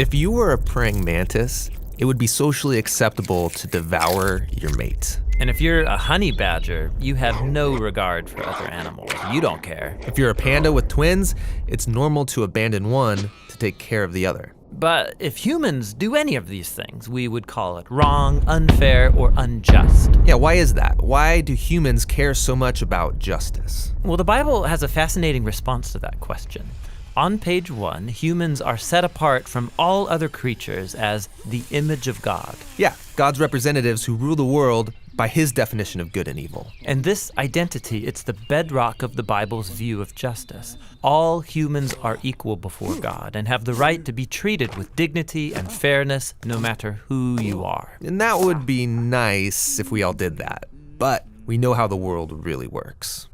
If you were a praying mantis, it would be socially acceptable to devour your mate. And if you're a honey badger, you have no regard for other animals. You don't care. If you're a panda with twins, it's normal to abandon one to take care of the other. But if humans do any of these things, we would call it wrong, unfair, or unjust. Yeah, why is that? Why do humans care so much about justice? Well, the Bible has a fascinating response to that question. On page 1, humans are set apart from all other creatures as the image of God. Yeah, God's representatives who rule the world by his definition of good and evil. And this identity, it's the bedrock of the Bible's view of justice. All humans are equal before God and have the right to be treated with dignity and fairness no matter who you are. And that would be nice if we all did that. But we know how the world really works.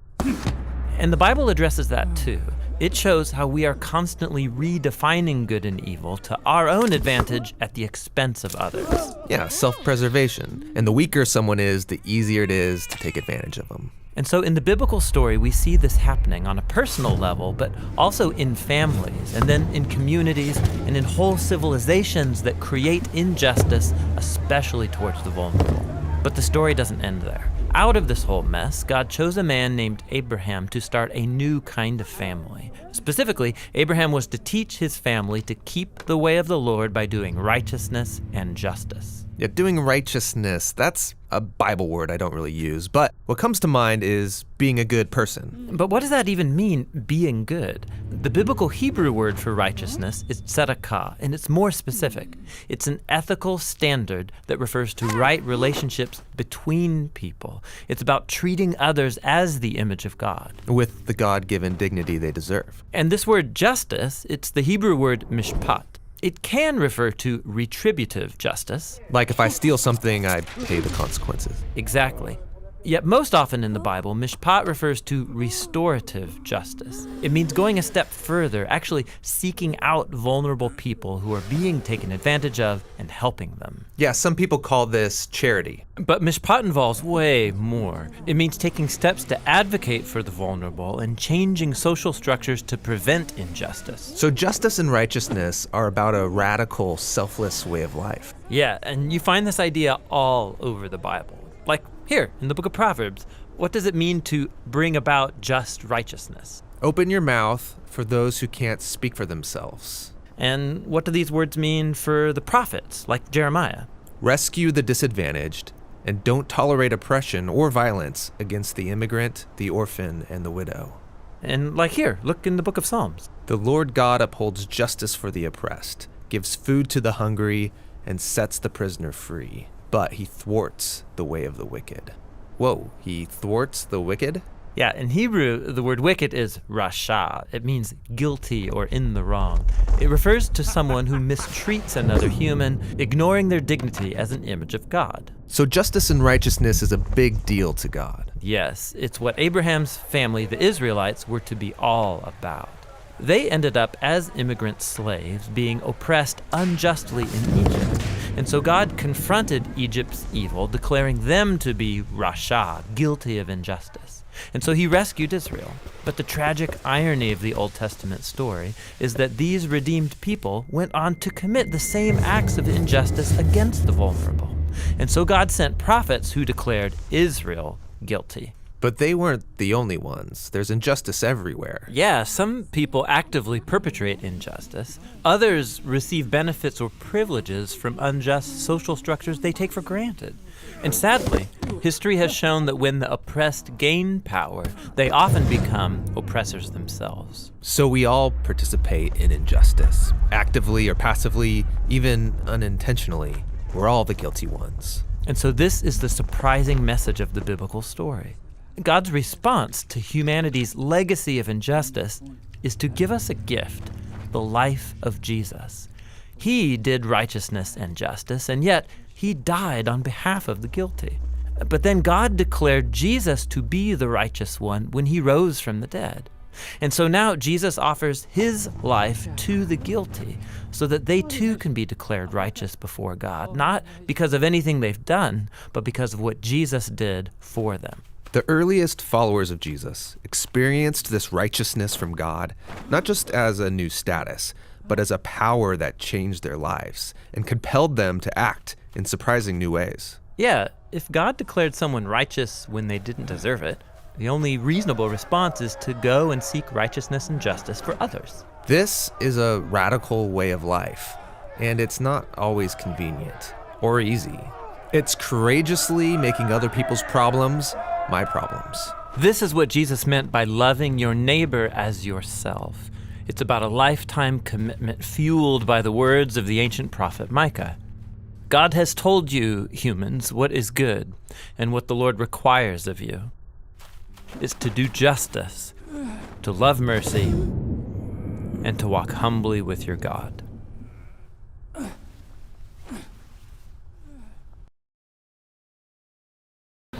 And the Bible addresses that too. It shows how we are constantly redefining good and evil to our own advantage at the expense of others. Yeah, self-preservation. And the weaker someone is, the easier it is to take advantage of them. And so in the biblical story, we see this happening on a personal level, but also in families, and then in communities, and in whole civilizations that create injustice, especially towards the vulnerable. But the story doesn't end there. Out of this whole mess, God chose a man named Abraham to start a new kind of family. Specifically, Abraham was to teach his family to keep the way of the Lord by doing righteousness and justice. Yeah, doing righteousness, that's a Bible word I don't really use, but what comes to mind is being a good person. But what does that even mean, being good? The biblical Hebrew word for righteousness is tzedakah, and it's more specific. It's an ethical standard that refers to right relationships between people. It's about treating others as the image of God, With the God-given dignity they deserve. And this word justice, it's the Hebrew word mishpat. It can refer to retributive justice. Like if I steal something, I pay the consequences. Exactly. Yet most often in the Bible, mishpat refers to restorative justice. It means going a step further, actually seeking out vulnerable people who are being taken advantage of and helping them. Yeah, some people call this charity. But mishpat involves way more. It means taking steps to advocate for the vulnerable and changing social structures to prevent injustice. So justice and righteousness are about a radical, selfless way of life. Yeah, and you find this idea all over the Bible. Like here, in the book of Proverbs, what does it mean to bring about just righteousness? Open your mouth for those who can't speak for themselves. And what do these words mean for the prophets, like Jeremiah? Rescue the disadvantaged, and don't tolerate oppression or violence against the immigrant, the orphan, and the widow. And like here, look in the book of Psalms. The Lord God upholds justice for the oppressed, gives food to the hungry, and sets the prisoner free. But he thwarts the way of the wicked. Whoa, he thwarts the wicked? Yeah, in Hebrew, the word wicked is rasha. It means guilty or in the wrong. It refers to someone who mistreats another human, ignoring their dignity as an image of God. So justice and righteousness is a big deal to God. Yes, it's what Abraham's family, the Israelites, were to be all about. They ended up as immigrant slaves being oppressed unjustly in Egypt. And so God confronted Egypt's evil, declaring them to be rasha, guilty of injustice. And so he rescued Israel. But the tragic irony of the Old Testament story is that these redeemed people went on to commit the same acts of injustice against the vulnerable. And so God sent prophets who declared Israel guilty. But they weren't the only ones. There's injustice everywhere. Yeah, some people actively perpetrate injustice. Others receive benefits or privileges from unjust social structures they take for granted. And sadly, history has shown that when the oppressed gain power, they often become oppressors themselves. So we all participate in injustice, actively or passively, even unintentionally. We're all the guilty ones. And so this is the surprising message of the biblical story. God's response to humanity's legacy of injustice is to give us a gift, the life of Jesus. He did righteousness and justice, and yet he died on behalf of the guilty. But then God declared Jesus to be the righteous one when he rose from the dead. And so now Jesus offers his life to the guilty so that they too can be declared righteous before God, not because of anything they've done, but because of what Jesus did for them. The earliest followers of Jesus experienced this righteousness from God, not just as a new status, but as a power that changed their lives and compelled them to act in surprising new ways. Yeah, if God declared someone righteous when they didn't deserve it, the only reasonable response is to go and seek righteousness and justice for others. This is a radical way of life, and it's not always convenient or easy. It's courageously making other people's problems my problems. This is what Jesus meant by loving your neighbor as yourself. It's about a lifetime commitment fueled by the words of the ancient prophet Micah. God has told you, humans, what is good, and what the Lord requires of you is to do justice, to love mercy, and to walk humbly with your God.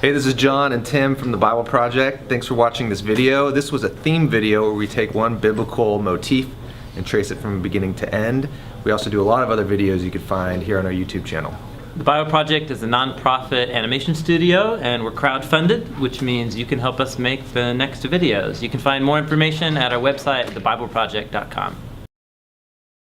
Hey, this is John and Tim from the Bible Project. Thanks for watching this video. This was a theme video where we take one biblical motif and trace it from beginning to end. We also do a lot of other videos you can find here on our YouTube channel. The Bible Project is a nonprofit animation studio, and we're crowdfunded, which means you can help us make the next videos. You can find more information at our website, thebibleproject.com.